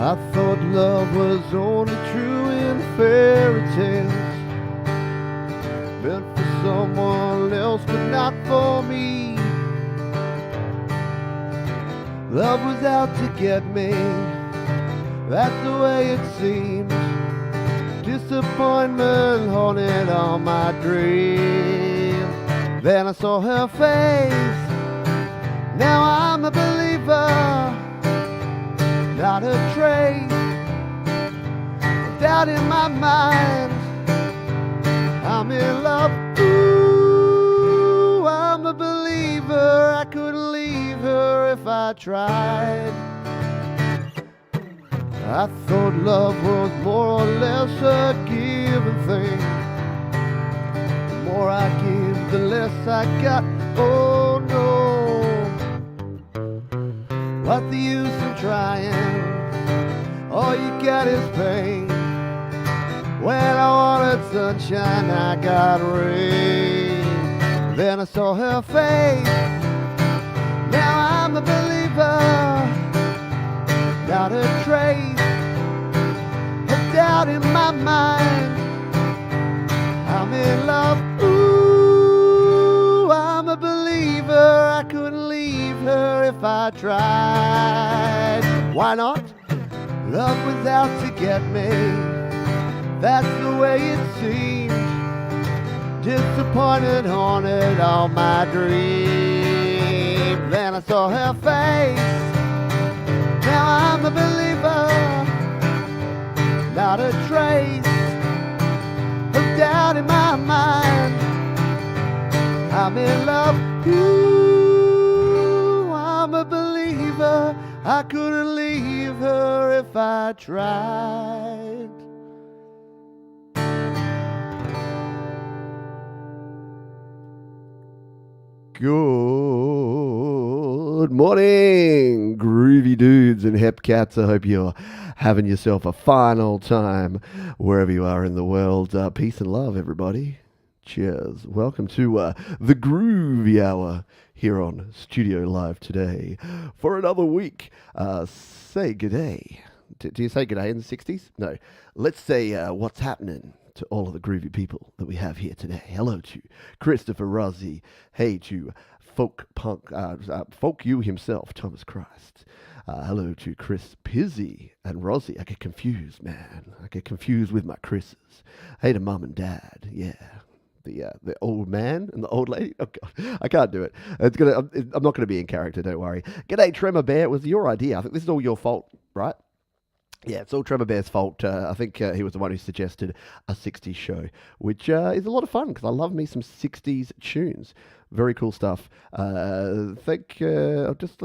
I thought love was only true in fairy tales, meant for someone else but not for me. Love was out to get me, that's the way it seemed. Disappointment haunted all my dreams. Then I saw her face, now I'm a believer. Not a trace of doubt in my mind. I'm in love, ooh, I'm a believer. I couldn't leave her if I tried. I thought love was more or less a given thing. The more I give, the less I got. Oh no, what the use of trying? All you get is pain. When I wanted sunshine, I got rain. Then I saw her face, now I'm a believer. Not a trace of doubt in my mind. I'm in love, ooh, I'm a believer. I couldn't leave her if I tried. Why not? Love was out to get me, that's the way it seemed. Disappointed haunted all my dreams. Then I saw her face, now I'm a believer. Not a trace of doubt in my mind. I'm in love, ooh, I'm a believer. I couldn't leave her if I tried. Good morning, groovy dudes and hep cats. I hope you're having yourself a fine old time wherever you are in the world. Peace and love, everybody. Cheers. Welcome to the Groovy Hour here on Studio Live today for another week. Say good day. Do you say good day in the 60s? No. Let's say what's happening to all of the groovy people that we have here today. Hello to Christopher Rossi. Hey to folk you himself, Thomas Christ. Hello to Chris Pizzy and Rossi. I get confused, man. I get confused with my Chris's. Hey to Mum and Dad. Yeah. The old man and the old lady. Oh God, I can't do it. I'm not gonna be in character. Don't worry. G'day, Tremor Bear. It was your idea. I think this is all your fault, right? Yeah, it's all Trevor Bear's fault. I think he was the one who suggested a 60s show, which is a lot of fun because I love me some 60s tunes. Very cool stuff. Let's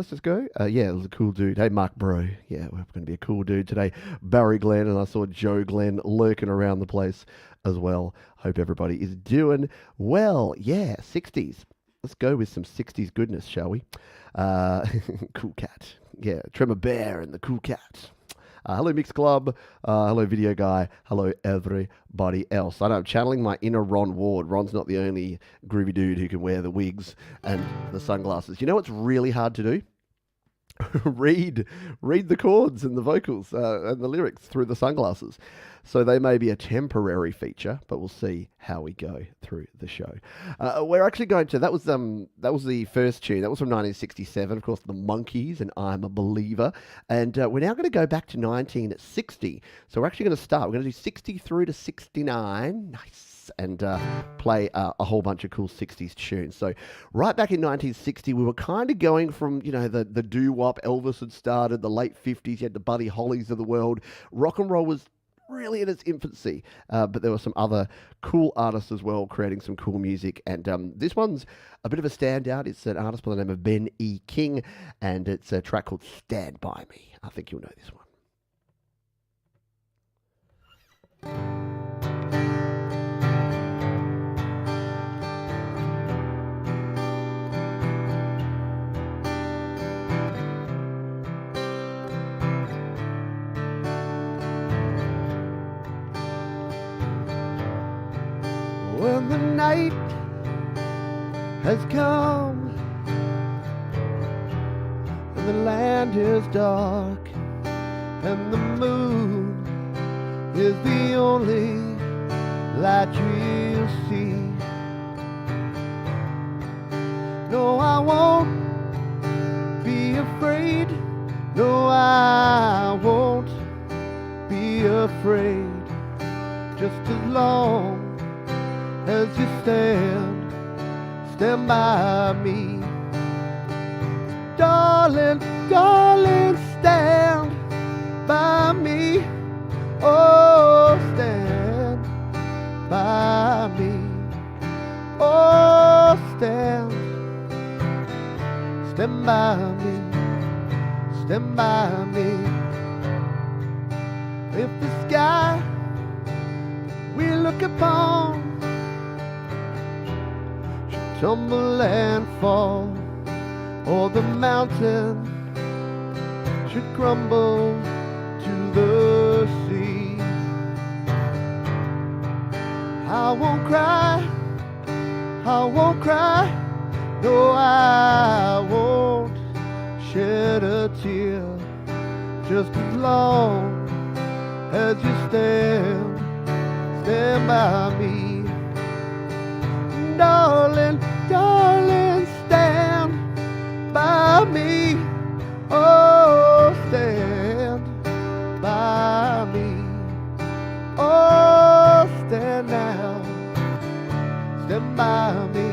just go. Yeah, it was a cool dude. Hey, Mark Bro. Yeah, we're going to be a cool dude today. Barry Glenn, and I saw Joe Glenn lurking around the place as well. Hope everybody is doing well. Yeah, 60s. Let's go with some 60s goodness, shall we? Cool Cat. Yeah, Tremor Bear and the Cool Cat. Hello, Mix Club. Hello, Video Guy. Hello, everybody else. I know I'm channeling my inner Ron Ward. Ron's not the only groovy dude who can wear the wigs and the sunglasses. You know what's really hard to do? read the chords and the vocals and the lyrics through the sunglasses. So they may be a temporary feature, but we'll see how we go through the show. We're actually going to, that was the first tune. That was from 1967, of course, the Monkees and I'm a Believer. And we're now going to go back to 1960. So we're actually going to start. We're going to do 60 through to 69. Nice. And play a whole bunch of cool 60s tunes. So right back in 1960, we were kind of going from, you know, the doo-wop. Elvis had started, the late 50s, you had the Buddy Hollies of the world. Rock and roll was really in its infancy, but there were some other cool artists as well creating some cool music, and this one's a bit of a standout. It's an artist by the name of Ben E. King, and it's a track called Stand By Me. I think you'll know this one. When the night has come and the land is dark and the moon is the only light you'll see. No, I won't be afraid. No, I won't be afraid. Just as long as you stand by me. Darling, darling, stand by me. Oh, stand by me. Oh, stand by me. Stand by me. If the sky we look upon should tumble and fall, or the mountain should crumble to the sea, I won't cry, I won't cry, no, I won't shed a tear, just as long as you stand by me. Darling, darling, stand by me. Oh, stand by me. Oh, stand now. Stand by me.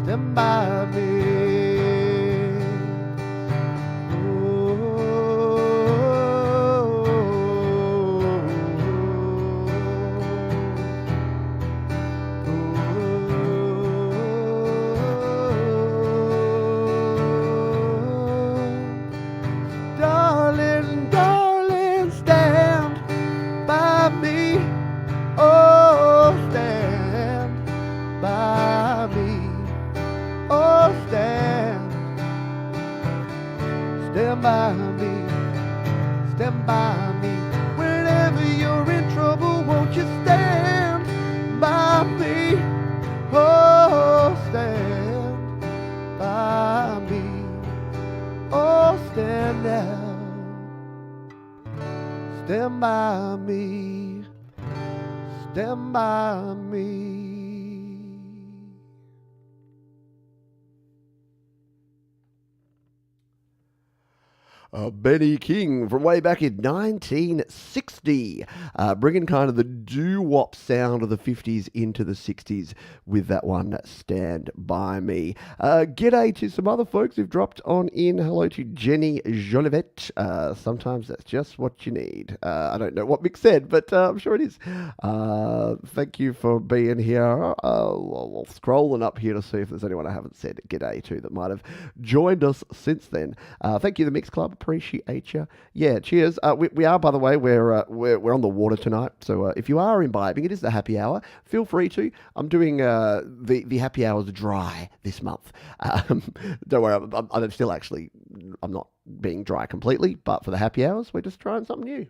Stand by me. Stand by me, stand by me. Whenever you're in trouble, won't you stand by me? Oh, stand by me. Oh, stand now. Stand by me, stand by me. Benny King from way back in 1960, bringing kind of the doo-wop sound of the 50s into the 60s with that one, Stand By Me. G'day to some other folks who've dropped on in. Hello to Jenny Jolivet. Sometimes that's just what you need. I don't know what Mick said, but I'm sure it is. Thank you for being here. I'll scrolling up here to see if there's anyone I haven't said g'day to that might have joined us since then. Thank you, the Mix Club. Appreciate you. Yeah, cheers. We are, by the way, we're on the water tonight. So if you are imbibing, it is the happy hour. Feel free to. I'm doing the happy hours dry this month. Don't worry, I'm still actually, I'm not being dry completely, but for the happy hours, we're just trying something new.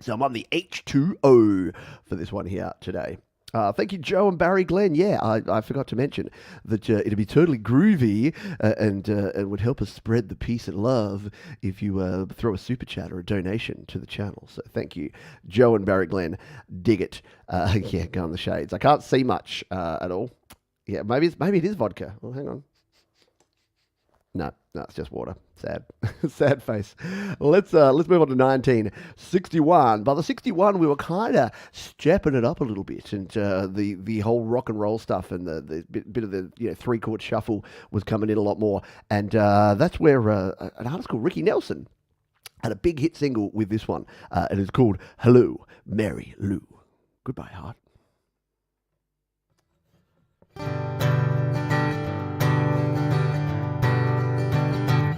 So I'm on the H2O for this one here today. Thank you, Joe and Barry Glenn. Yeah, I forgot to mention that it'd be totally groovy and would help us spread the peace and love if you throw a super chat or a donation to the channel. So thank you, Joe and Barry Glenn. Dig it. Yeah, go on the shades. I can't see much at all. Yeah, maybe it is vodka. Well, hang on. No, it's just water. Sad. Sad face. Let's move on to 1961. By the 61, we were kind of stepping it up a little bit, and the whole rock and roll stuff and the bit of the three-chord shuffle was coming in a lot more, and that's where an artist called Ricky Nelson had a big hit single with this one, and it's called Hello, Mary Lou. Goodbye, heart.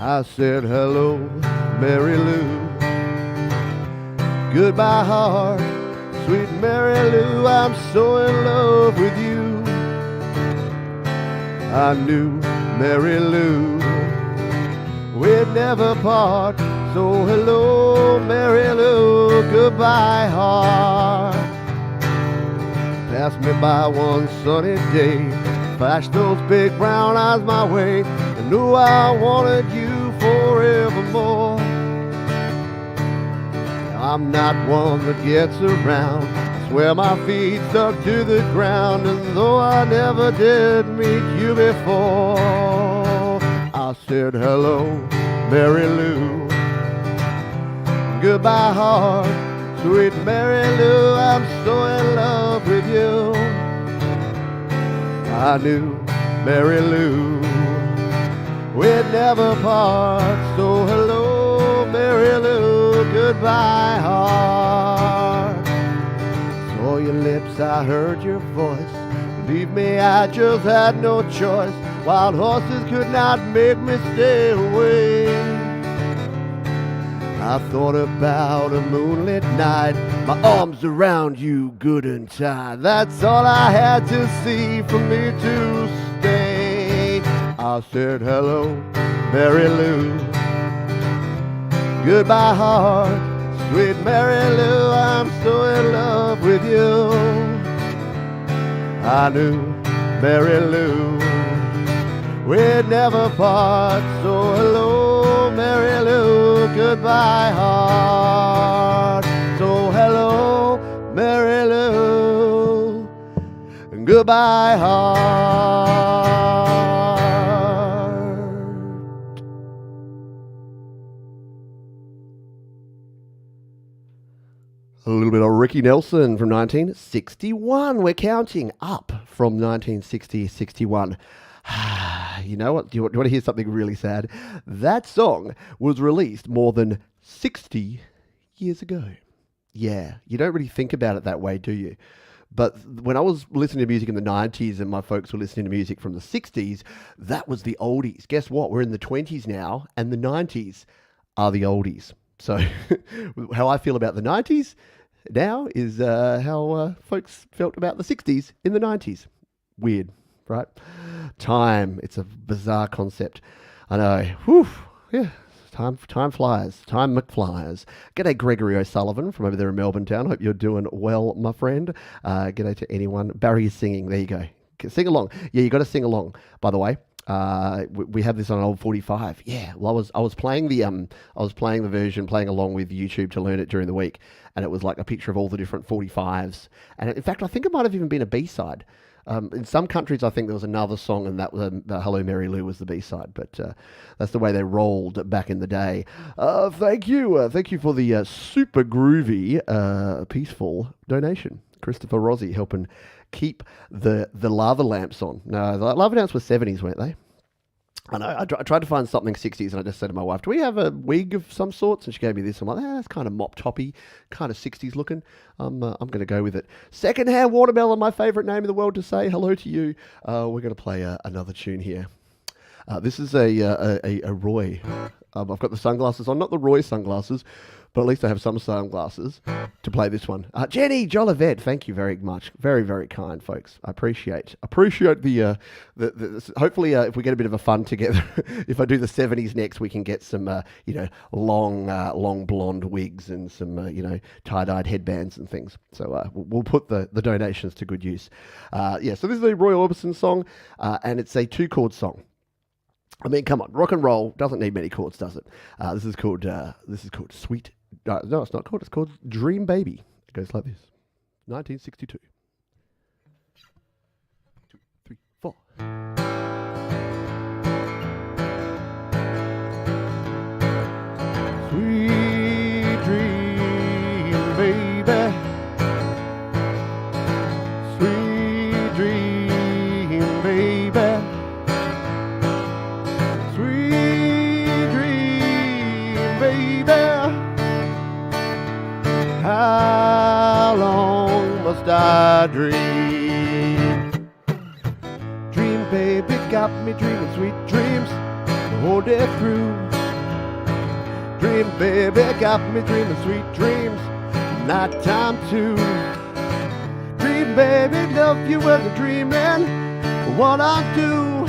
I said, hello, Mary Lou. Goodbye, heart. Sweet Mary Lou, I'm so in love with you. I knew Mary Lou, we'd never part. So hello, Mary Lou. Goodbye, heart. Pass me by one sunny day, flash those big brown eyes my way, and knew I wanted you forevermore. I'm not one that gets around. Swear my feet stuck to the ground, and though I never did meet you before, I said hello, Mary Lou. Goodbye, heart, sweet Mary Lou. I'm so in love with you. I knew, Mary Lou, we'd never part. So hello, Mary Lou. Goodbye, heart. Saw your lips, I heard your voice. Believe me, I just had no choice. Wild horses could not make me stay away. I thought about a moonlit night, my arms around you good and tight. That's all I had to see for me to stay. I said hello, Mary Lou. Goodbye, heart, sweet Mary Lou. I'm so in love with you. I knew, Mary Lou, we'd never part. So hello, Mary Lou. Goodbye, heart. So hello, Mary Lou. Goodbye, heart. A little bit of Ricky Nelson from 1961. We're counting up from 1960-61. You know what? Do you want to hear something really sad? That song was released more than 60 years ago. Yeah, you don't really think about it that way, do you? But when I was listening to music in the 90s and my folks were listening to music from the 60s, that was the oldies. Guess what? We're in the 20s now, and the 90s are the oldies. So how I feel about the 90s now is how folks felt about the 60s in the 90s. Weird, right? Time. It's a bizarre concept. I know. Whew. Yeah. Time flies. Time McFlyers. G'day, Gregory O'Sullivan from over there in Melbourne town. Hope you're doing well, my friend. G'day to anyone. Barry is singing. There you go. Sing along. Yeah, you got to sing along, by the way. We have this on an old 45. Yeah, well, I was playing the version, playing along with YouTube to learn it during the week, and it was like a picture of all the different 45s. And in fact, I think it might have even been a B-side. In some countries, I think there was another song, and that was "Hello, Mary Lou" was the B-side. But that's the way they rolled back in the day. Thank you for the super groovy, peaceful donation, Christopher Rossi, helping keep the lava lamps on. No, the lava lamps were 70s, weren't they? I know. I tried to find something 60s, and I just said to my wife, "Do we have a wig of some sorts?" And she gave me this. I'm like, "That's kind of mop toppy, kind of 60s looking." I'm going to go with it. Secondhand Watermelon, my favorite name in the world to say hello to you. We're going to play another tune here. This is a Roy. I've got the sunglasses on, not the Roy sunglasses, but at least I have some sunglasses to play this one. Jenny Jolivet, thank you very much. Very, very kind, folks. I appreciate the hopefully, if we get a bit of a fun together, if I do the 70s next, we can get some, long blonde wigs and some, tie-dyed headbands and things. So we'll put the donations to good use. So this is a Roy Orbison song, and it's a 2-chord song. I mean, come on, rock and roll doesn't need many chords, does it? This is called Sweet. No, it's not called. It's called Dream Baby. It goes like this: 1962. 2, 3, 4. Sweet dream, baby. Sweet dream, baby. How long must I dream? Dream, baby, got me dreaming sweet dreams the whole day through. Dream, baby, got me dreaming sweet dreams, night time too. Dream, baby, love you as a dreaming, what I do.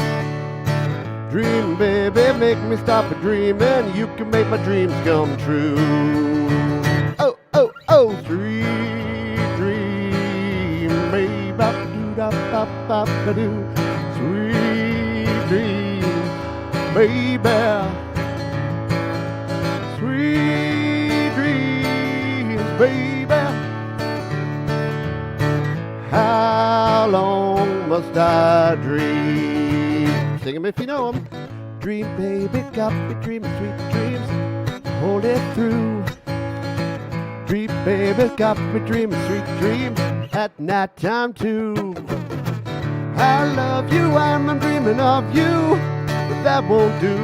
Dream, baby, make me stop a dreaming, you can make my dreams come true. Oh, sweet dream, baby, ba-do-da-ba-ba-ba-doo. Sweet dream, baby. Sweet dream, long must I dream? Sing 'em if you know 'em. Dream, baby, got me dreaming sweet dreams. Hold it through. Dream, baby, got me dreaming sweet dreams. At night time too. I love you, I'm dreaming of you, but that won't do.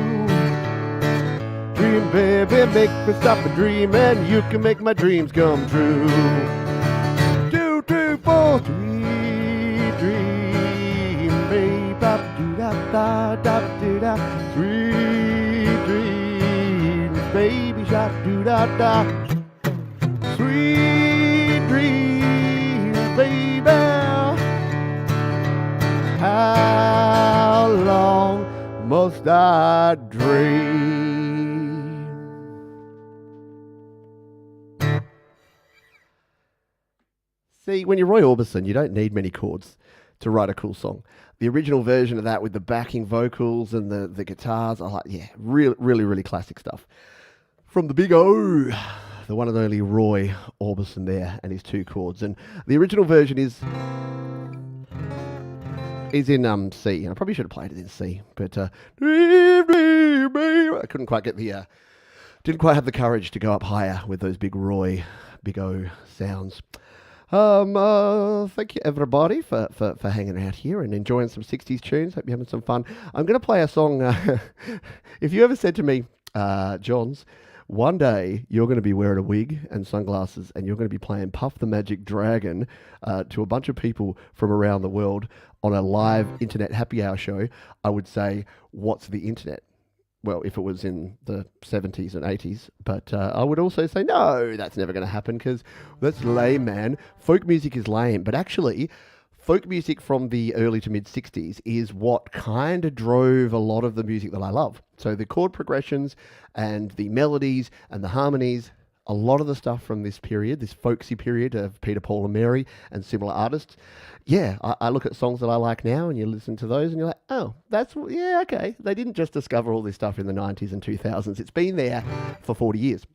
Dream, baby, make me stop a dreaming. You can make my dreams come true. 2, 3, 4, sweet dream, baby, da da da da da. Sweet dreams, baby, da da da. Sweet dreams, baby. How long must I dream? See, when you're Roy Orbison, you don't need many chords to write a cool song. The original version of that with the backing vocals and the guitars, I like, yeah, really classic stuff. From the big O, the one and only Roy Orbison there and his 2 chords. And the original version is in C, and I probably should have played it in C, but I couldn't quite get didn't quite have the courage to go up higher with those big Roy, big O sounds. Thank you everybody for hanging out here and enjoying some 60s tunes. Hope you're having some fun. I'm going to play a song. If you ever said to me, Johns, one day you're going to be wearing a wig and sunglasses and you're going to be playing Puff the Magic Dragon to a bunch of people from around the world on a live internet happy hour show, I would say, what's the internet? Well, if it was in the 70s and 80s. But I would also say, no, that's never going to happen because that's lame, man. Folk music is lame. But actually, folk music from the early to mid 60s is what kind of drove a lot of the music that I love. So the chord progressions and the melodies and the harmonies, a lot of the stuff from this period, this folksy period of Peter, Paul and Mary and similar artists. Yeah, I look at songs that I like now and you listen to those and you're like, oh, yeah, okay. They didn't just discover all this stuff in the 90s and 2000s. It's been there for 40 years.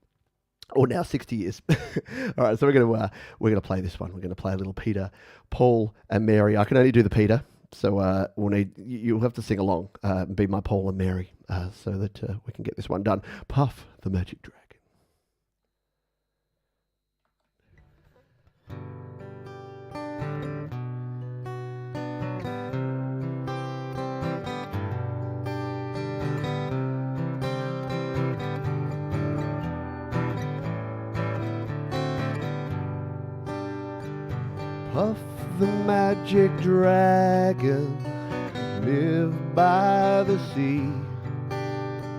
Or now 60 years. All right, so we're gonna play this one. We're gonna play a little Peter, Paul, and Mary. I can only do the Peter, so you'll have to sing along, be my Paul and Mary, so that we can get this one done. Puff the Magic Dragon. Puff the magic dragon lived by the sea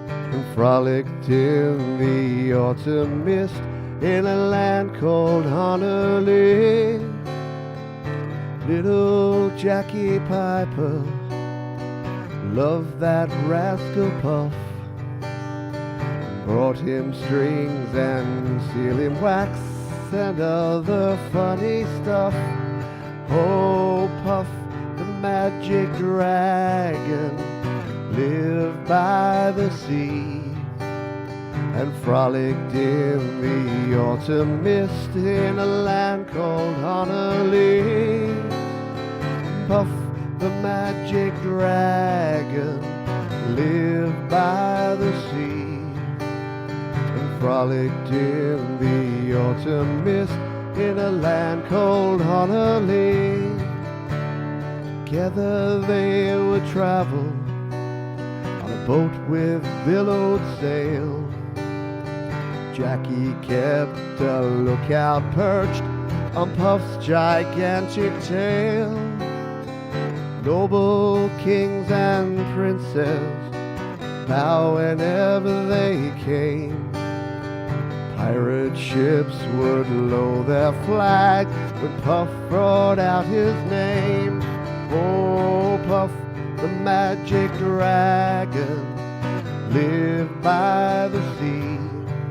and frolicked in the autumn mist in a land called Honolulu. Little Jackie Piper loved that rascal Puff, brought him strings and sealing wax and other funny stuff. Oh, Puff the magic dragon lived by the sea and frolicked in the autumn mist in a land called Honolulu. Puff the magic dragon lived by the sea and frolicked in the autumn mist in a land called Honolulu. Together they would travel on a boat with billowed sail. Jackie kept a lookout perched on Puff's gigantic tail. Noble kings and princes bow whenever they came. Pirate ships would lower their flags when Puff brought out his name. Oh, Puff the magic dragon lived by the sea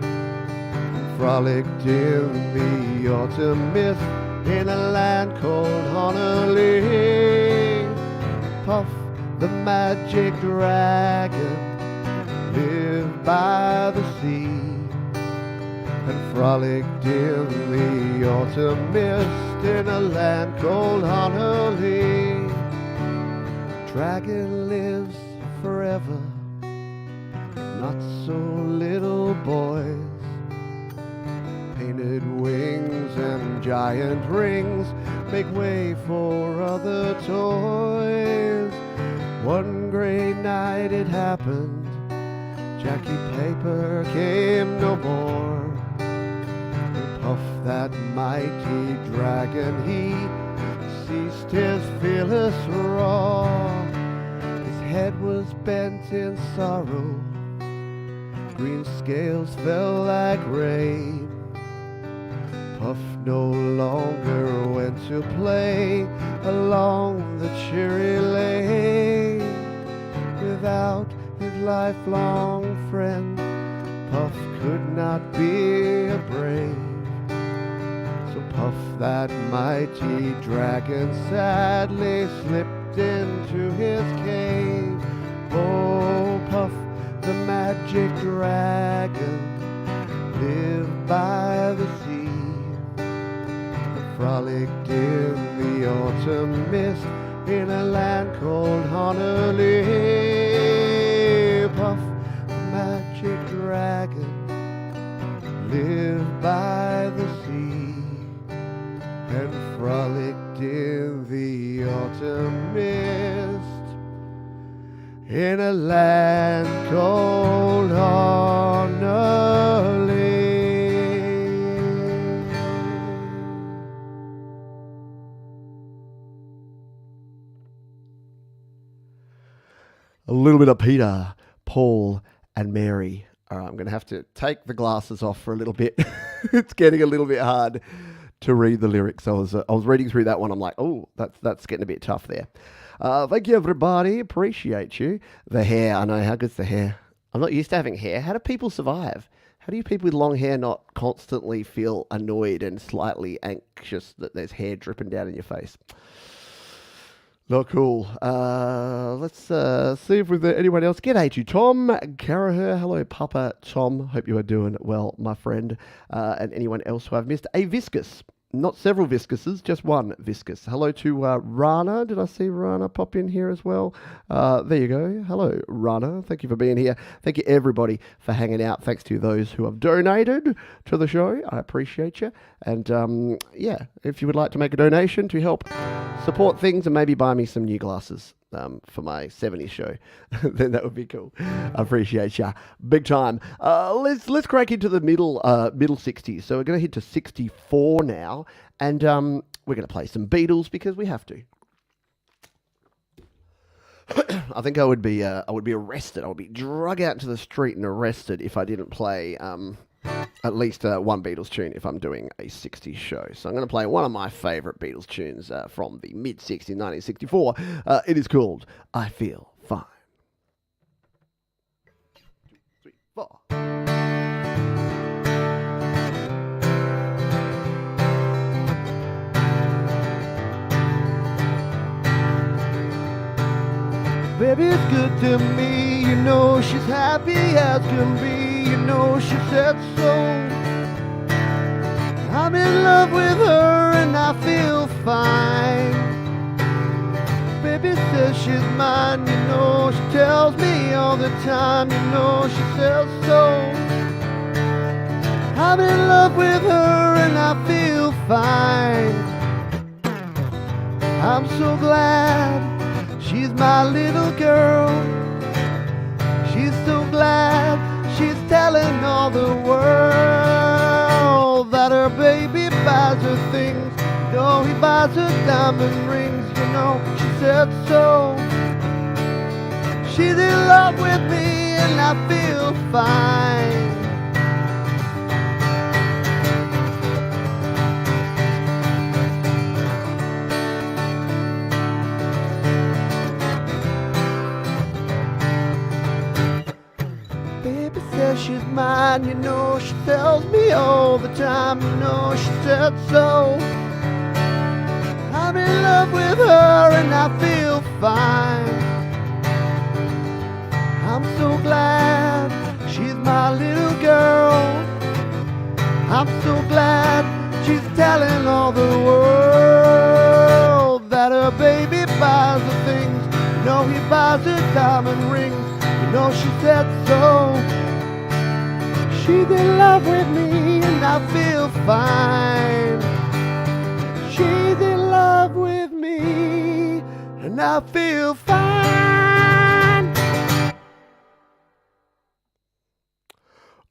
and frolicked in the autumn mist in a land called Honolulu. Puff the magic dragon lived by the sea and frolicked in the autumn mist in a land called Honolulu. Dragon lives forever, not so little boys. Painted wings and giant rings make way for other toys. One great night it happened, Jackie Paper came no more. Puff, that mighty dragon, he ceased his fearless roar. His head was bent in sorrow, green scales fell like rain. Puff no longer went to play along the cheery lane. Without his lifelong friend, Puff could not be a brave. So Puff, that mighty dragon, sadly slipped into his cave. Oh, Puff, the magic dragon, lived by the sea. Frolicked in the autumn mist in a land called Honolulu. Puff, the magic dragon, lived by the sea and frolicked in the autumn mist in a land called Honolulu. A little bit of Peter, Paul, and Mary. All right, I'm going to have to take the glasses off for a little bit. It's getting a little bit hard to read the lyrics. I was reading through that one. I'm like, oh, that's getting a bit tough there. Thank you, everybody. Appreciate you. The hair. I know, how good's the hair? I'm not used to having hair. How do people survive? How do you people with long hair not constantly feel annoyed and slightly anxious that there's hair dripping down in your face? Not cool. Let's see if we've anyone else. G'day to Tom Caraher. Hello, Papa Tom. Hope you are doing well, my friend. And anyone else who I've missed. A Viscous. Not several Viscuses, just one Viscous. Hello to Rana. Did I see Rana pop in here as well? There you go. Hello, Rana. Thank you for being here. Thank you, everybody, for hanging out. Thanks to those who have donated to the show. I appreciate you. And, yeah, if you would like to make a donation to help support things and maybe buy me some new glasses for my 70s show, then that would be cool. I appreciate ya big time. Let's crack into the middle 60s. So we're going to hit to 64 now, and we're going to play some Beatles because we have to. I think I would be arrested. I would be drug out into the street and arrested if I didn't play at least one Beatles tune if I'm doing a 60s show. So I'm going to play one of my favourite Beatles tunes from the mid-60s, 1964. It is called I Feel Fine. 2, 3, 4. Baby's good to me, you know she's happy as can be. You know she said so. I'm in love with her and I feel fine. Baby says she's mine, you know she tells me all the time. You know she says so. I'm in love with her and I feel fine. I'm so glad she's my little girl. She's so glad she's telling all the world that her baby buys her things. You know he buys her diamond rings. You know she said so. She's in love with me and I feel fine. She's mine, you know she tells me all the time. You know she said so. I'm in love with her and I feel fine. I'm so glad she's my little girl. I'm so glad She's telling all the world that her baby buys the things. You know he buys her diamond rings. You know she said so. She's in love with me and I feel fine. She's in love with me and I feel fine.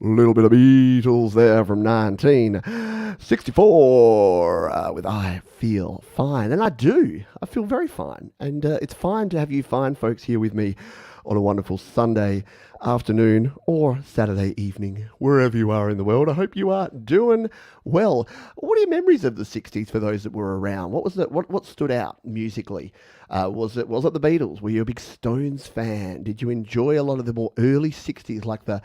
A little bit of Beatles there from 1964 with I Feel Fine. And I do. I feel very fine. And it's fine to have you fine folks here with me on a wonderful Sunday afternoon or Saturday evening, wherever you are in the world. I hope you are doing well. What are your memories of the 60s for those that were around? What was it? What stood out musically? Was it the Beatles? Were you a big Stones fan? Did you enjoy a lot of the more early 60s, like the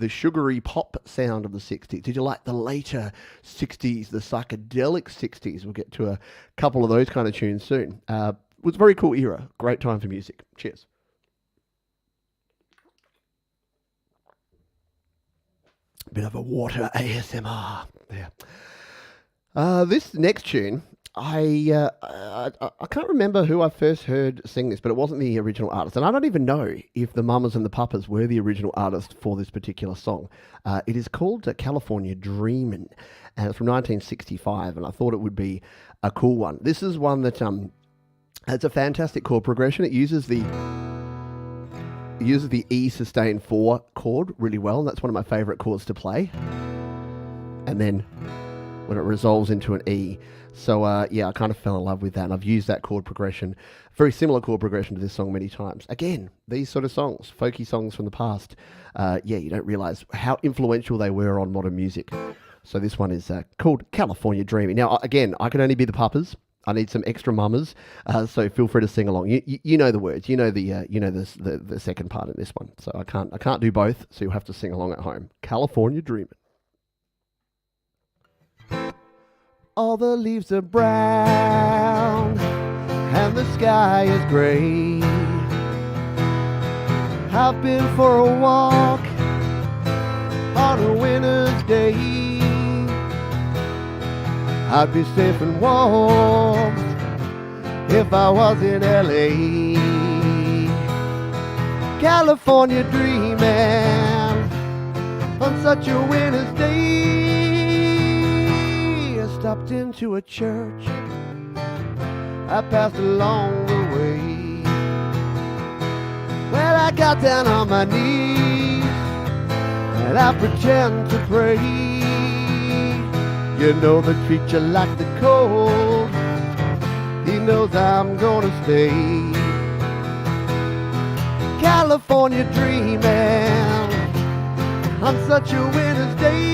sugary pop sound of the 60s? Did you like the later 60s, the psychedelic 60s? We'll get to a couple of those kind of tunes soon. It was a very cool era. Great time for music. Cheers. Bit of a water ASMR there. This next tune, I can't remember who I first heard sing this, but it wasn't the original artist. And I don't even know if the Mamas and the Papas were the original artist for this particular song. It is called California Dreamin', and it's from 1965, and I thought it would be a cool one. This is one that has a fantastic chord progression. It uses the E sustain 4 chord really well, and that's one of my favorite chords to play. And then when it resolves into an E. So yeah, I kind of fell in love with that, and I've used that chord progression, very similar chord progression to this song many times. Again, these sort of songs, folky songs from the past, yeah, you don't realize how influential they were on modern music. So this one is called California Dreaming. Now, again, I can only be the papas. I need some extra mamas, so feel free to sing along. You know the words, you know the second part in this one. So I can't do both. So you'll have to sing along at home. California Dreamin'. All the leaves are brown and the sky is grey. I've been for a walk on a winter's day. I'd be safe and warm if I was in LA. California dreaming on such a winter's day. I stopped into a church I passed along the way. Well, I got down on my knees and I pretend to pray. You know they treat you like the cold. He knows I'm gonna stay. California dreaming on such a winter's day.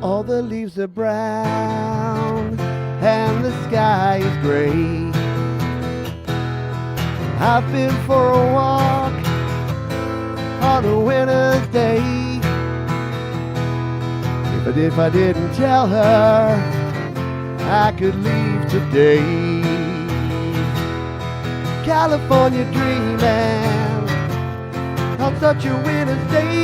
All the leaves are brown and the sky is gray. I've been for a walk on a winter's day. If I didn't tell her I could leave today. California dreaming on such a winter's day.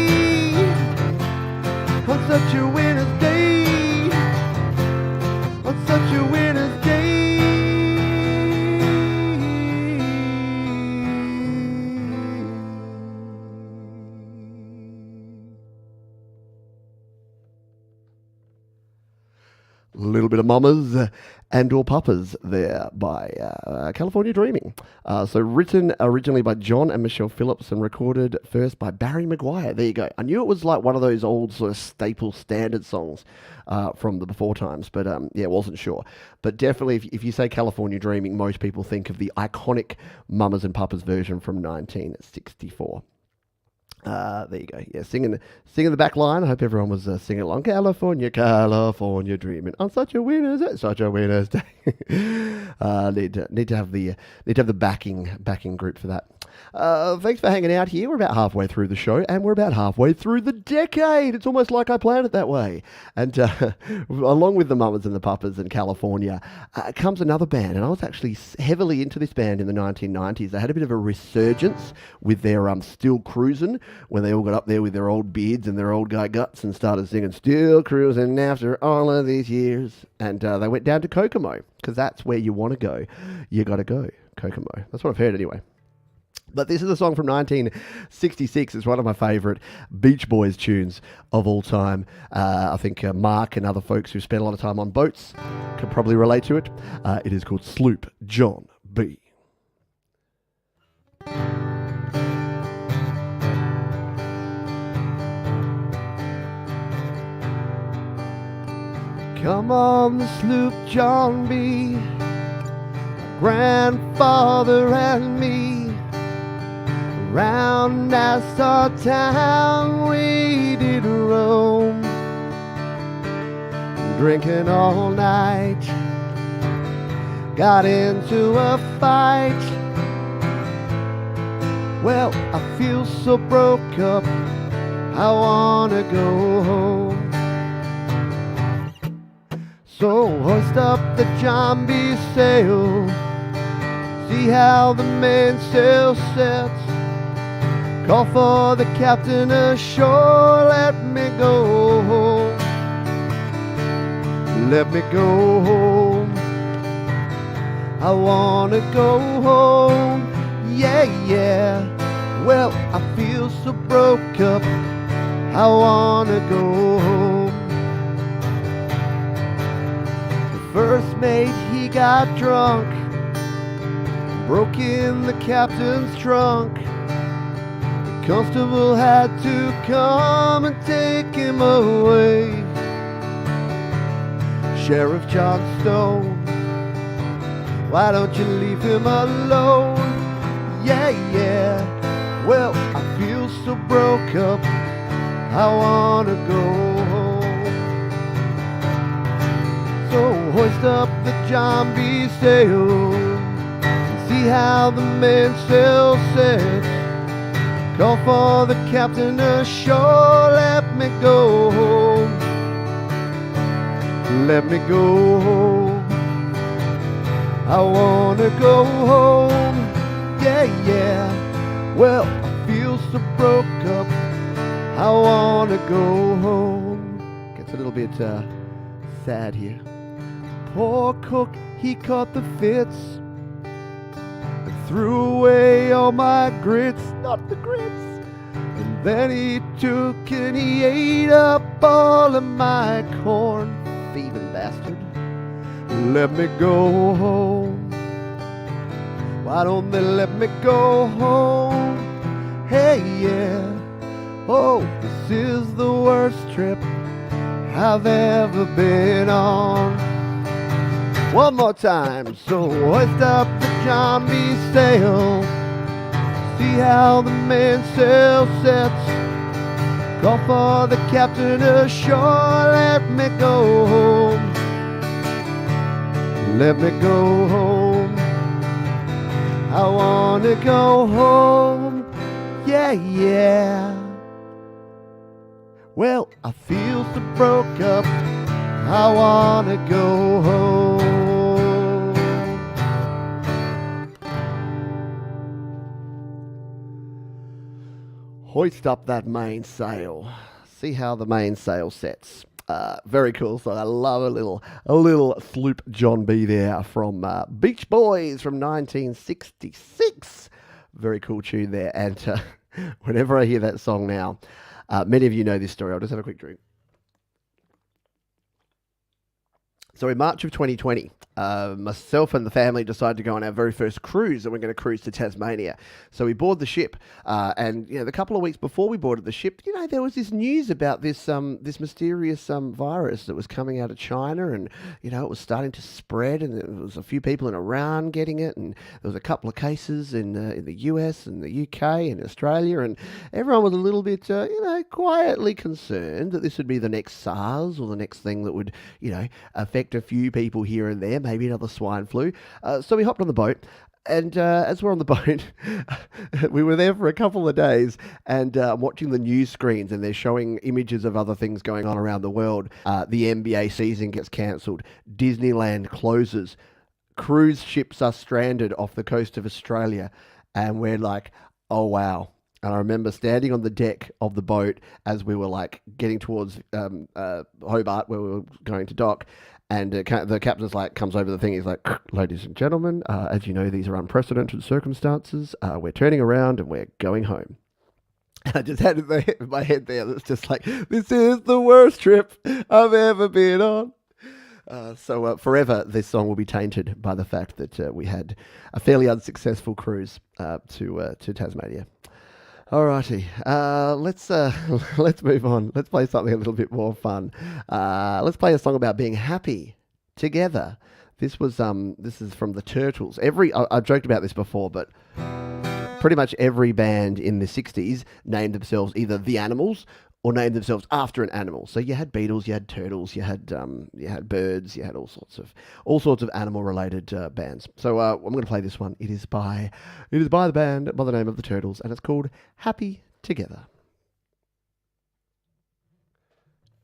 On such a winter's day, on such a winter's day. A little bit of mamas and or papas there by California Dreaming. So written originally by John and Michelle Phillips and recorded first by Barry Maguire. There you go. I knew it was like one of those old sort of staple standard songs from the before times, but yeah, wasn't sure. But definitely if you say California Dreaming, most people think of the iconic Mamas and Papas version from 1964. There you go. Yeah, singing the back line. I hope everyone was singing along. California, California, dreaming on such a winter's day. Need to have the backing group for that. Thanks for hanging out here. We're about halfway through the show, and we're about halfway through the decade. It's almost like I planned it that way. And along with the Mamas and the Papas in California comes another band, and I was actually heavily into this band in the 1990s. They had a bit of a resurgence with their Still Cruisin', when they all got up there with their old beards and their old guy guts and started singing Still Cruisin' after all of these years. And they went down to Kokomo, because that's where you want to go. You got to go, Kokomo. That's what I've heard anyway. But this is a song from 1966. It's one of my favourite Beach Boys tunes of all time. I think Mark and other folks who spent a lot of time on boats can probably relate to it. It is called Sloop John B. Come on the sloop John B, my grandfather and me. Round Nassau town we did roam, drinking all night, got into a fight. Well, I feel so broke up, I wanna go home. So hoist up the John B sail, see how the mainsail sets. Call for the captain ashore, let me go home. Let me go home. I wanna go home, yeah, yeah. Well, I feel so broke up, I wanna go home. The first mate, he got drunk, broke in the captain's trunk. Constable had to come and take him away. Sheriff John Stone, why don't you leave him alone? Yeah, yeah. Well, I feel so broke up, I wanna go home. So hoist up the John B sail, and see how the mainsail sets. Call for the captain ashore, let me go home. Let me go home. I wanna go home, yeah, yeah. Well, I feel so broke up, I wanna go home. Gets a little bit sad here. Poor cook, he caught the fits, threw away all my grits, not the grits. And then he took and he ate up all of my corn, thieving bastard. Let me go home. Why don't they let me go home? Hey, yeah. Oh, this is the worst trip I've ever been on. One more time. So hoist up the John B sail, see how the mainsail sets. Call for the captain ashore, let me go home. Let me go home. I wanna go home, yeah, yeah. Well, I feel so broke up, I wanna go home. Hoist up that mainsail. See how the mainsail sets. Very cool. So I love a little Sloop John B there from Beach Boys from 1966. Very cool tune there. And whenever I hear that song now, many of you know this story. I'll just have a quick drink. So in March of 2020, myself and the family decided to go on our very first cruise, and we're going to cruise to Tasmania. So we board the ship, and the couple of weeks before we boarded the ship, there was this news about this mysterious virus that was coming out of China, and it was starting to spread, and there was a few people in Iran getting it, and there was a couple of cases in the US and the UK and Australia, and everyone was a little bit, quietly concerned that this would be the next SARS or the next thing that would, affect infect a few people here and there, maybe another swine flu. So we hopped on the boat. And as we're on the boat, we were there for a couple of days, and I'm watching the news screens, and they're showing images of other things going on around the world. The NBA season gets cancelled. Disneyland closes. Cruise ships are stranded off the coast of Australia. And we're like, oh, wow. And I remember standing on the deck of the boat as we were like getting towards Hobart, where we were going to dock. And the captain's like comes over the thing. He's like, "Ladies and gentlemen, as you know, these are unprecedented circumstances. We're turning around and we're going home." And I just had my head there. That's just like, this is the worst trip I've ever been on. So forever, this song will be tainted by the fact that we had a fairly unsuccessful cruise to Tasmania. Alrighty, let's move on. Let's play something a little bit more fun. Let's play a song about being happy together. This is from the Turtles. I've joked about this before, but pretty much every band in the 60s named themselves either The Animals or named themselves after an animal. So you had Beatles, you had Turtles, you had birds, you had all sorts of animal-related bands. So I'm going to play this one. It is by the band by the name of the Turtles, and it's called "Happy Together."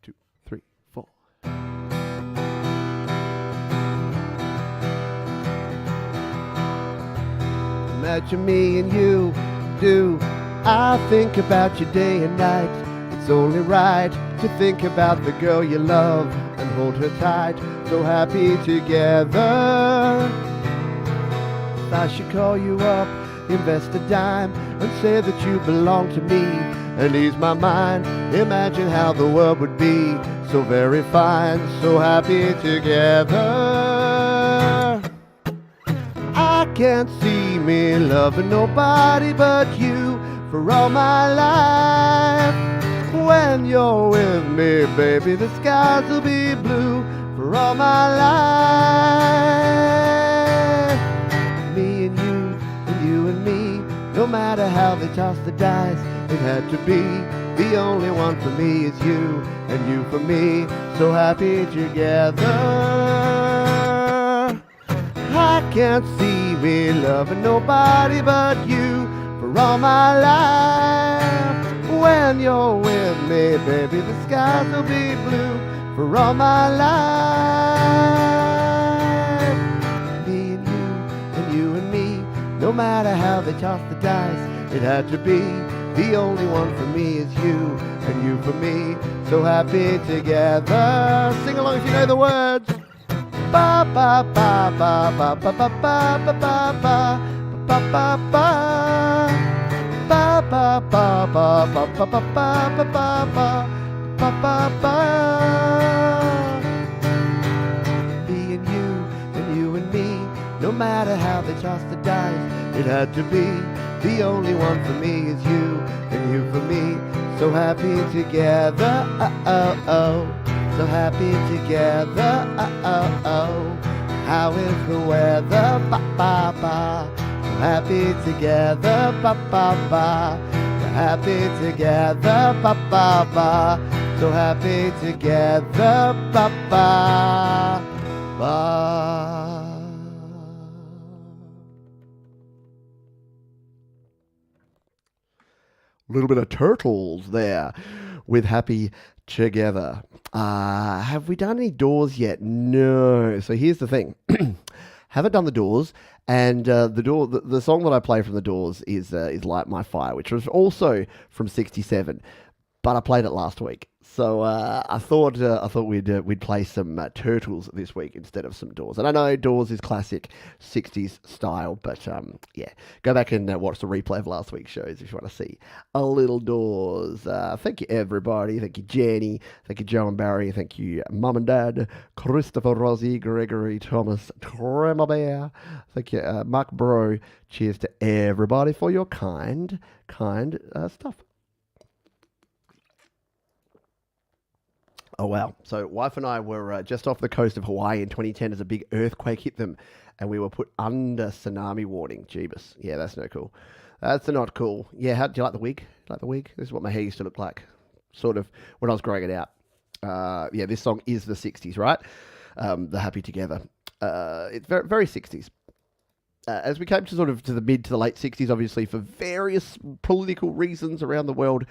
2, 3, 4. Imagine me and you do. I think about you day and night. It's only right to think about the girl you love and hold her tight. So happy together. If I should call you up, invest a dime, and say that you belong to me, and ease my mind, imagine how the world would be so very fine, so happy together. I can't see me loving nobody but you for all my life. When you're with me, baby, the skies will be blue for all my life. Me and you and me, no matter how they toss the dice, it had to be. The only one for me is you, and you for me, so happy together. I can't see me loving nobody but you for all my life. When you're with me, baby, the skies will be blue for all my life. Me and you and me, no matter how they toss the dice, it had to be. The only one for me is you, and you for me, so happy together. Sing along if you know the words. Ba ba ba ba ba ba ba ba ba ba ba ba ba ba. Ba ba ba ba ba ba ba ba ba ba ba ba. Me and you and me, no matter how they toss the dice, it had to be. The only one for me is you, and you for me, so happy together. So happy together. How is the weather? Ba ba ba. Happy together, ba ba ba. We're happy together, ba ba ba. So happy together, ba ba ba. A little bit of Turtles there with Happy Together. Have we done any Doors yet? No. So here's the thing. Haven't done the Doors, and the song that I play from the Doors is "Light My Fire," which was also from '67, but I played it last week. So I thought we'd play some Turtles this week instead of some Doors. And I know Doors is classic '60s style, but yeah, go back and watch the replay of last week's shows if you want to see a little Doors. Thank you everybody. Thank you Jenny. Thank you Joe and Barry. Thank you Mum and Dad, Christopher, Rosie, Gregory, Thomas, Tremor Bear. Thank you Mark Bro. Cheers to everybody for your kind stuff. Oh, wow. So wife and I were just off the coast of Hawaii in 2010 as a big earthquake hit them, and we were put under tsunami warning. Jeebus. Yeah, that's no cool. That's not cool. Yeah, do you like the wig? Like the wig? This is what my hair used to look like, sort of, when I was growing it out. Yeah, this song is the 60s, right? the Happy Together. It's very, very 60s. As we came to sort of to the mid to the late 60s, obviously for various political reasons around the world,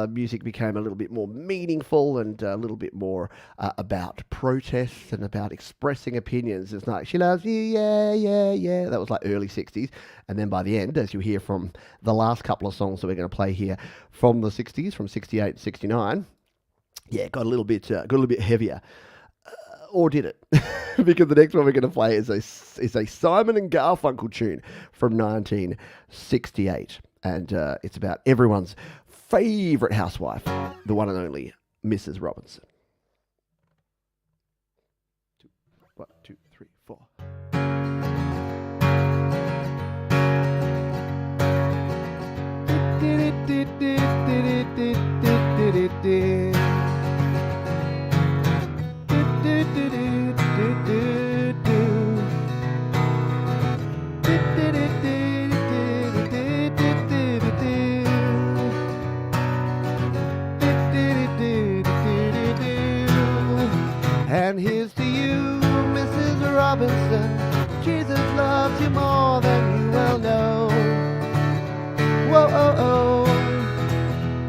music became a little bit more meaningful and a little bit more about protests and about expressing opinions. It's like, she loves you, yeah, yeah, yeah. That was like early 60s. And then by the end, as you hear from the last couple of songs that we're going to play here from the 60s, from 68 and 69, yeah, got a little bit heavier. Or did it? Because the next one we're going to play is a Simon and Garfunkel tune from 1968. And it's about everyone's favourite housewife, the one and only Mrs. Robinson. 1, 2, 3, 4. And here's to you, Mrs. Robinson. Jesus loves you more than you well know. Whoa, oh, oh.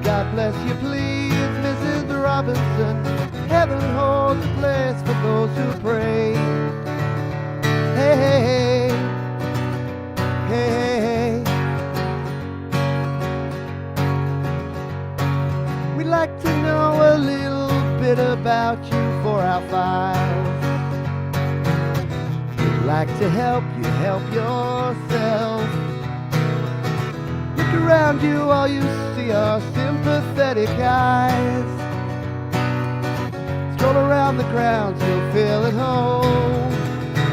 God bless you, please, Mrs. Robinson. Heaven holds a place for those who pray. Hey, hey, hey, hey, hey. We'd like to know a little bit about you for our files. We'd like to help you help yourself. Look around you, all you see are sympathetic eyes. Stroll around the grounds, you'll feel at home.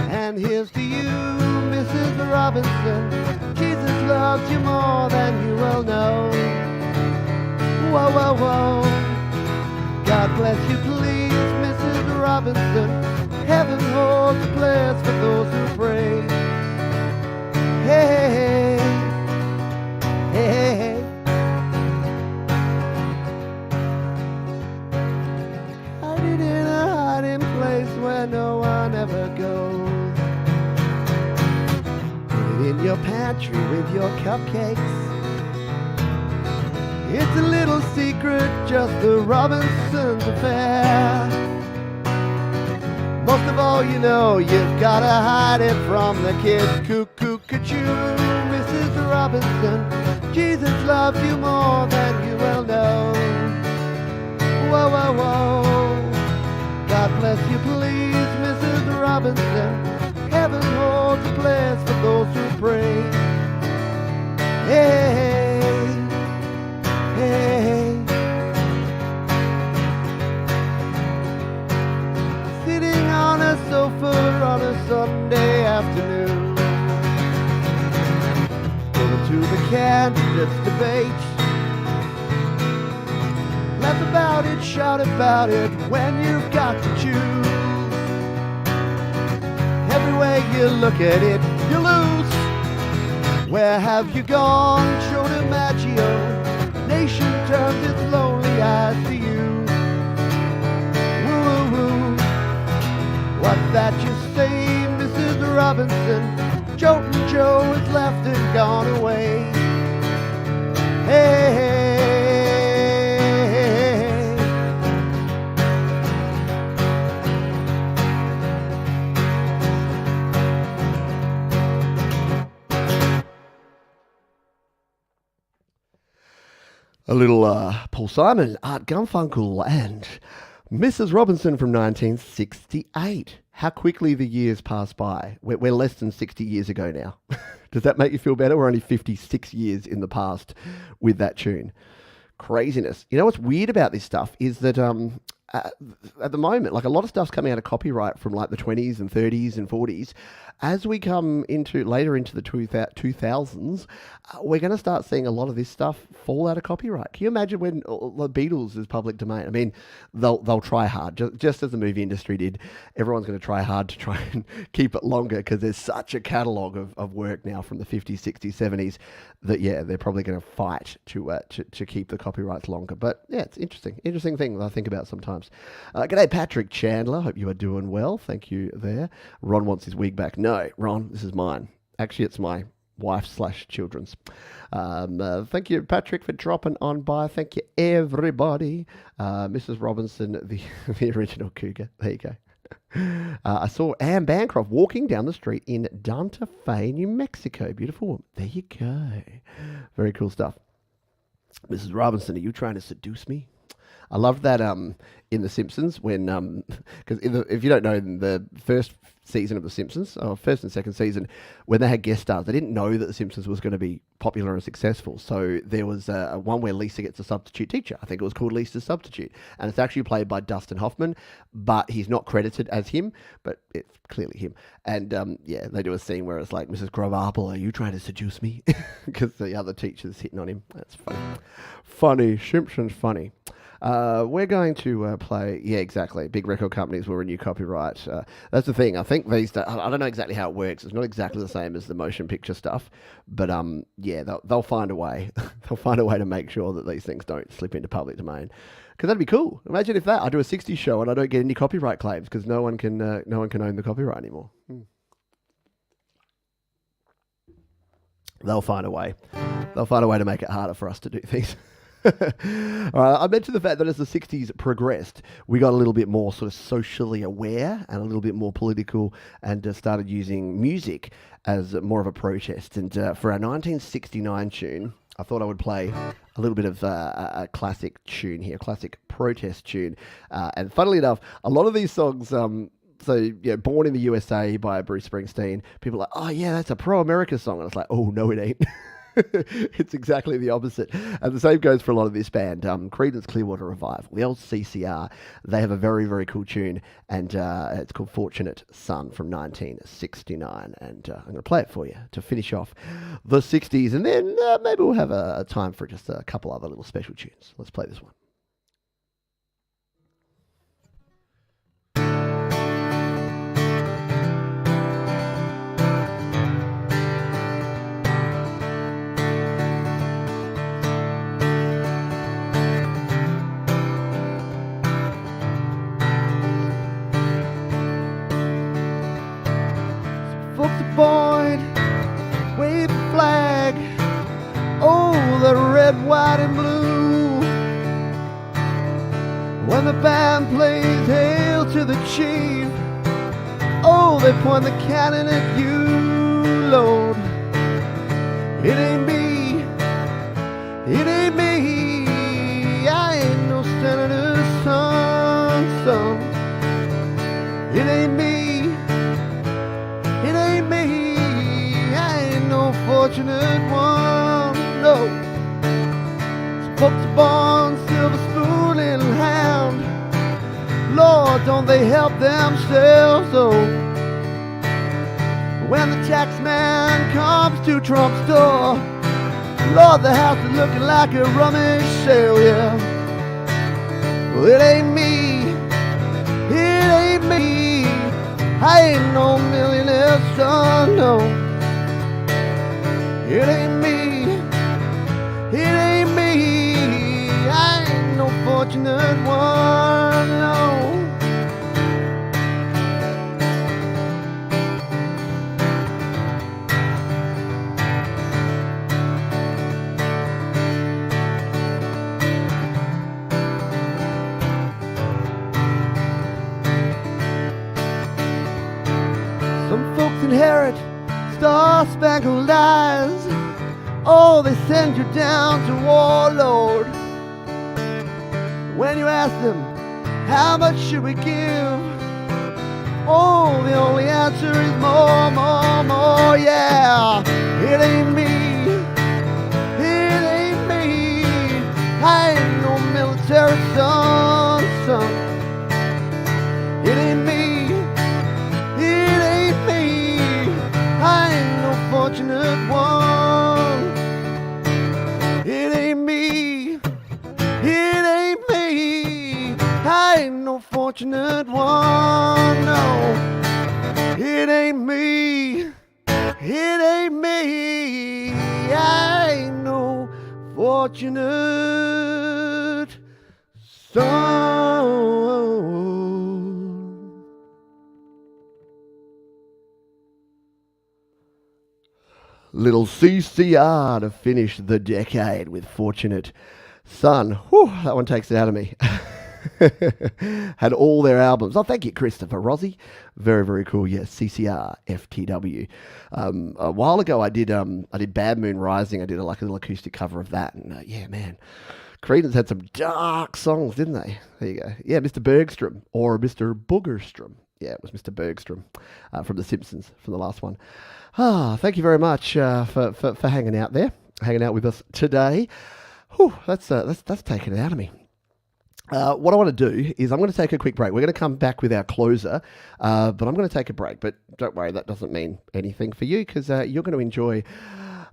And here's to you, Mrs. Robinson. Jesus loves you more than you well know. Whoa, whoa, whoa. God bless you, please, Mrs. Robinson. Heaven holds a place for those who pray. Hey, hey, hey, hey, hey. Hide it in a hiding place where no one ever goes. Put it in your pantry with your cupcakes. It's a little secret, just the Robinsons' affair. Most of all, you know, you've gotta hide it from the kids. Cuckoo, cuckoo, Mrs. Robinson. Jesus loves you more than you well know. Whoa, whoa, whoa. God bless you, please, Mrs. Robinson. Heaven holds a place for those who pray. Hey, hey, hey. Sitting on a sofa on a Sunday afternoon, going to the candidates debate. Laugh about it, shout about it when you've got to choose. Every way you look at it, you lose. Where have you gone, Joe DiMaggio? Nation turns its lonely eyes to you. Woo, woo, woo. What's that you say, Mrs. Robinson? Joltin' Joe has left and gone away. Hey, hey, hey. A little Paul Simon, Art Garfunkel, and Mrs. Robinson from 1968. How quickly the years pass by. We're less than 60 years ago now. Does that make you feel better? We're only 56 years in the past with that tune. Craziness. You know what's weird about this stuff is that at the moment, like a lot of stuff's coming out of copyright from like the 20s and 30s and 40s. As we come later into the 2000s, we're going to start seeing a lot of this stuff fall out of copyright. Can you imagine when the Beatles is public domain? I mean, they'll try hard, just as the movie industry did. Everyone's going to try hard to try and keep it longer because there's such a catalogue of work now from the 50s, 60s, 70s that, yeah, they're probably going to fight to keep the copyrights longer. But, yeah, it's interesting thing that I think about sometimes. times. G'day, Patrick Chandler. Hope you are doing well. Thank you there. Ron wants his wig back. No, Ron, this is mine. Actually, it's my wife/children's. Thank you, Patrick, for dropping on by. Thank you, everybody. Mrs. Robinson, the original cougar. There you go. I saw Anne Bancroft walking down the street in Santa Fe, New Mexico. Beautiful woman. There you go. Very cool stuff. Mrs. Robinson, are you trying to seduce me? I love that in The Simpsons when, because if you don't know, in the first season of The Simpsons, or first and second season, when they had guest stars, they didn't know that The Simpsons was going to be popular and successful. So there was one where Lisa gets a substitute teacher. I think it was called Lisa's Substitute. And it's actually played by Dustin Hoffman, but he's not credited as him, but it's clearly him. And yeah, they do a scene where it's like, Mrs. Grove-Apple, are you trying to seduce me? Because the other teacher's hitting on him. That's funny. Funny. Simpsons funny. We're going to play, yeah, exactly. Big record companies will renew copyright. That's the thing. I think these, I don't know exactly how it works. It's not exactly the same as the motion picture stuff, but yeah, they'll find a way. They'll find a way to make sure that these things don't slip into public domain. Because that'd be cool. Imagine if I do a 60s show and I don't get any copyright claims because no one can own the copyright anymore. They'll find a way. They'll find a way to make it harder for us to do things. All right, I mentioned the fact that as the 60s progressed, we got a little bit more sort of socially aware and a little bit more political and started using music as more of a protest. And for our 1969 tune, I thought I would play a little bit of a classic tune here, a classic protest tune. And funnily enough, a lot of these songs... So, yeah, Born in the USA by Bruce Springsteen. People are like, oh, yeah, that's a pro-America song. And it's like, oh, no, it ain't. It's exactly the opposite. And the same goes for a lot of this band. Creedence Clearwater Revival, the old CCR, they have a very, very cool tune. And it's called Fortunate Son from 1969. And I'm going to play it for you to finish off the 60s. And then maybe we'll have a time for just a couple other little special tunes. Let's play this one. Boyd, wave the flag, oh, the red, white, and blue. When the band plays Hail to the Chief, oh, they point the cannon at you, Lord. It ain't me, it ain't me, I ain't no senator's son. It ain't me. Fortunate one, no. Some folks are born silver spoon in hand. Lord, don't they help themselves, oh. When the tax man comes to Trump's door, Lord, the house is looking like a rummage sale, yeah. Well, it ain't me, it ain't me, I ain't no millionaire son, no. It ain't me, I ain't no fortunate one, no. Some folks inherit star-spangled eyes. Oh, they send you down to war, Lord. When you ask them, how much should we give? Oh, the only answer is more, more, more, yeah. It ain't me, I ain't no military son. It ain't me, I ain't no fortunate one. It ain't me, I ain't no fortunate one, no. It ain't me, I ain't no fortunate son. Little CCR to finish the decade with Fortunate Son. Whew, that one takes it out of me. Had all their albums. Oh, thank you, Christopher Rossi. Very, very cool. Yes, CCR FTW. A while ago, I did Bad Moon Rising. I did a little acoustic cover of that, and yeah, man, Creedence had some dark songs, didn't they? There you go. Yeah, Mr. Bergstrom or Mr. Boogerstrom. Yeah, it was Mr. Bergstrom from The Simpsons, from the last one. Thank you very much for hanging out there, hanging out with us today. Whew, that's taken it out of me. What I want to do is I'm going to take a quick break. We're going to come back with our closer, but I'm going to take a break. But don't worry, that doesn't mean anything for you because you're going to enjoy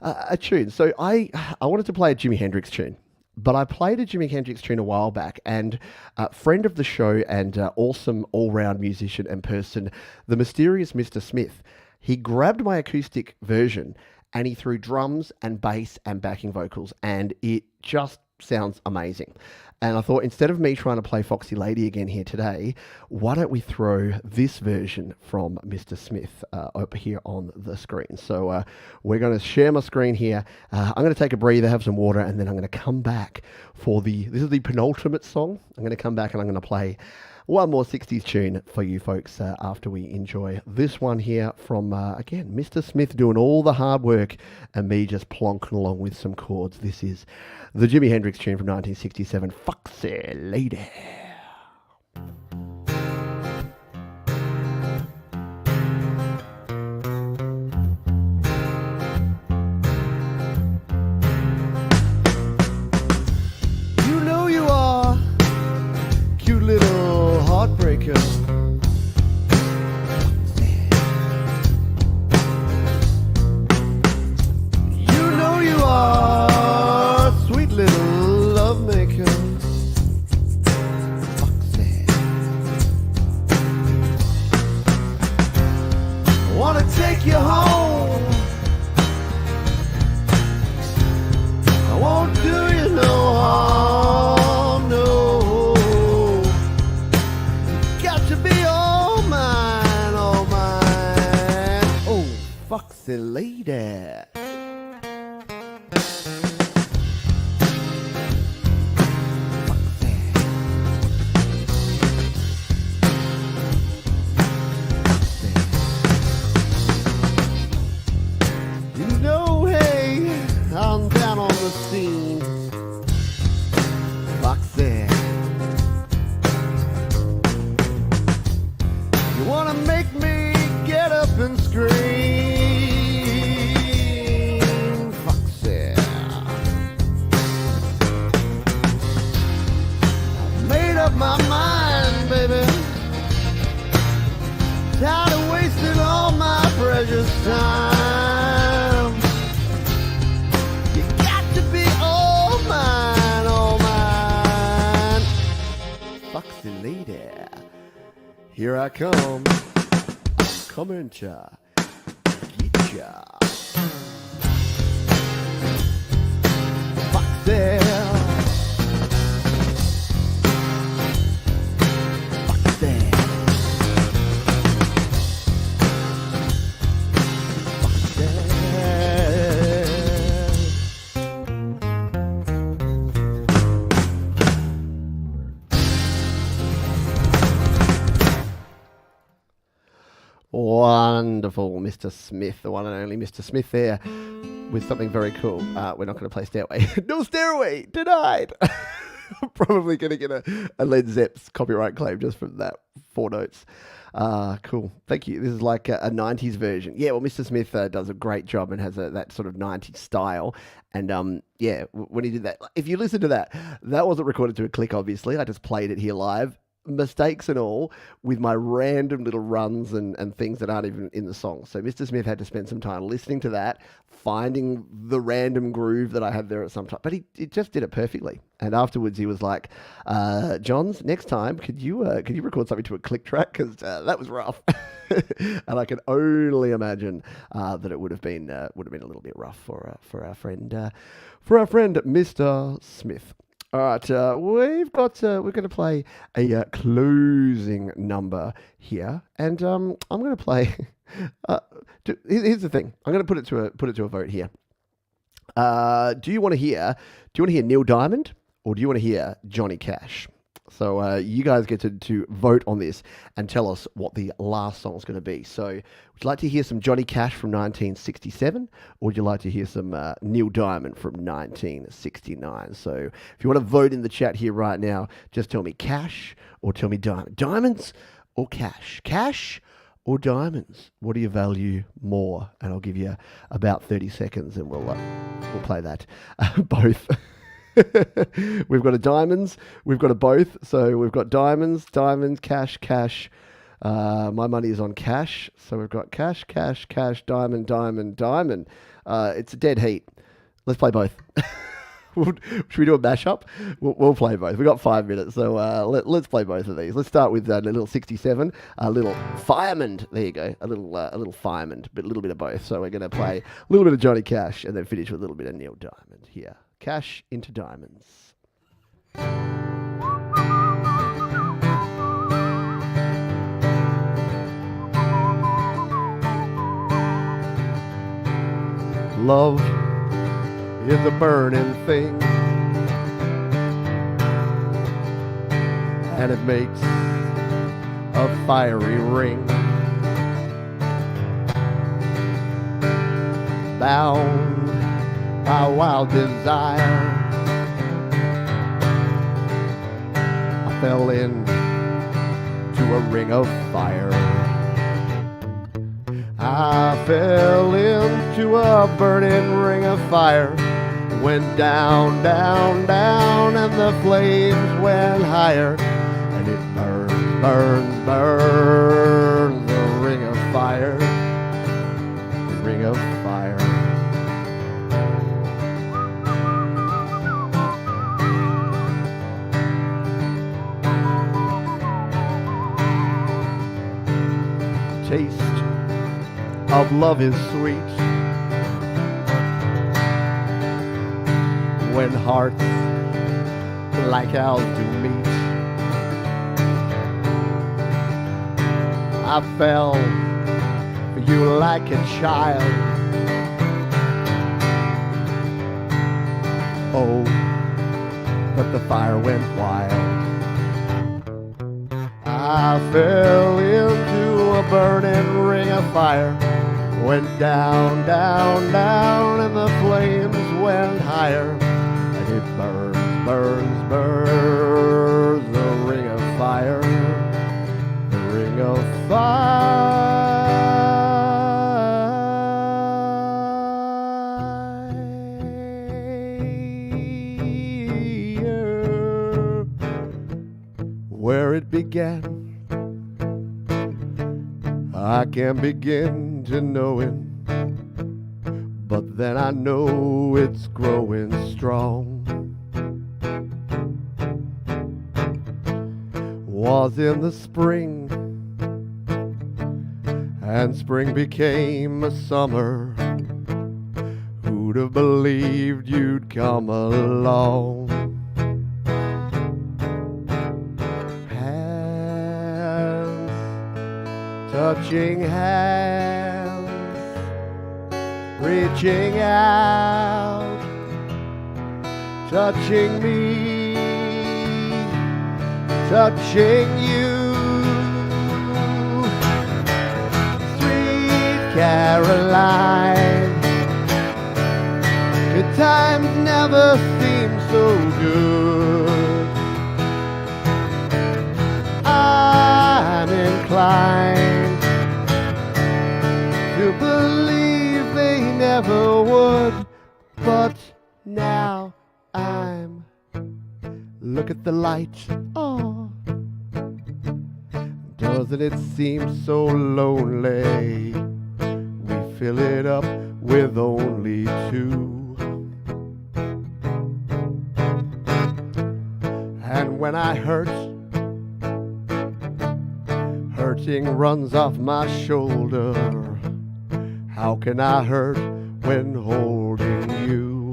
a tune. So I wanted to play a Jimi Hendrix tune. But I played a Jimi Hendrix tune a while back, and a friend of the show and awesome all-round musician and person, the mysterious Mr. Smith, he grabbed my acoustic version and he threw drums and bass and backing vocals, and it just sounds amazing. And I thought, instead of me trying to play Foxy Lady again here today, why don't we throw this version from Mr. Smith up here on the screen? So we're going to share my screen here. I'm going to take a breather, have some water, and then I'm going to come back for this is the penultimate song. I'm going to come back and I'm going to play one more 60s tune for you folks after we enjoy this one here from, again, Mr. Smith doing all the hard work and me just plonking along with some chords. This is the Jimi Hendrix tune from 1967, Foxy Lady. You know you are cute little heartbreaker. You know you are sweet little lovemaker. Foxy. I wanna take you home. I won't do you no harm, no. Got to be all mine, all mine. Oh, Foxy Lady. Time. You got to be all mine, all mine. Foxy Lady, here I come. I'm coming to get ya. Foxy. Wonderful, Mr. Smith, the one and only Mr. Smith there, with something very cool. We're not going to play Stairway. No Stairway, denied. I'm probably going to get a Led Zepp's copyright claim just from that 4 notes. Cool. Thank you. This is like a 90s version. Yeah, well, Mr. Smith does a great job and has that sort of 90s style. And yeah, when he did that, if you listen to that wasn't recorded to a click, obviously. I just played it here live. Mistakes and all with my random little runs and things that aren't even in the song. So Mr. Smith had to spend some time listening to that, finding the random groove that I had there at some time. But he just did it perfectly. And afterwards he was like, Johns, next time, could you record something to a click track? Because that was rough. And I can only imagine that it would have been a little bit rough for our friend Mr. Smith. All right, we're going to play a closing number here, and I'm going to play. Uh, Here's the thing. I'm going to put it to a vote here. Do you want to hear? Do you want to hear Neil Diamond or do you want to hear Johnny Cash? So you guys get to vote on this and tell us what the last song is going to be. So would you like to hear some Johnny Cash from 1967 or would you like to hear some Neil Diamond from 1969? So if you want to vote in the chat here right now, just tell me Cash or tell me Diamond. Diamonds or Cash? Cash or diamonds? What do you value more? And I'll give you about 30 seconds and we'll play that. Both. We've got a diamonds, we've got a both. So we've got diamonds, cash, cash. My money is on cash. So we've got cash, cash, cash, diamond, diamond, diamond. It's a dead heat. Let's play both. Should we do a mashup? We'll play both. We've got 5 minutes, so let's play both of these. Let's start with a little 67, a little fireman. There you go, a little fireman, but a little bit of both. So we're going to play a little bit of Johnny Cash and then finish with a little bit of Neil Diamond here. Cash into diamonds. Love is a burning thing, and it makes a fiery ring. Bound by wild desire, I fell into a ring of fire. I fell into a burning ring of fire. Went down, down, down, and the flames went higher. And it burns, burns, burns, the ring of fire, the ring of fire. Taste of love is sweet when hearts like ours do meet. I fell for you like a child. Oh, but the fire went wild. I fell into a burning ring of fire. Went down, down, down, and the flames went higher. And it burns, burns, burns, the ring of fire, the ring of fire. Where it began, I can begin to know it, but then I know it's growing strong. Was in the spring, and spring became a summer. Who'd have believed you'd come along? Touching hands, reaching out, touching me, touching you. Sweet Caroline, good times never seem so good. I'm inclined to believe they never would, but now I'm. Look at the light, oh, doesn't it seem so lonely? We fill it up with only two. And when I hurt, hurting runs off my shoulder. How can I hurt when holding you?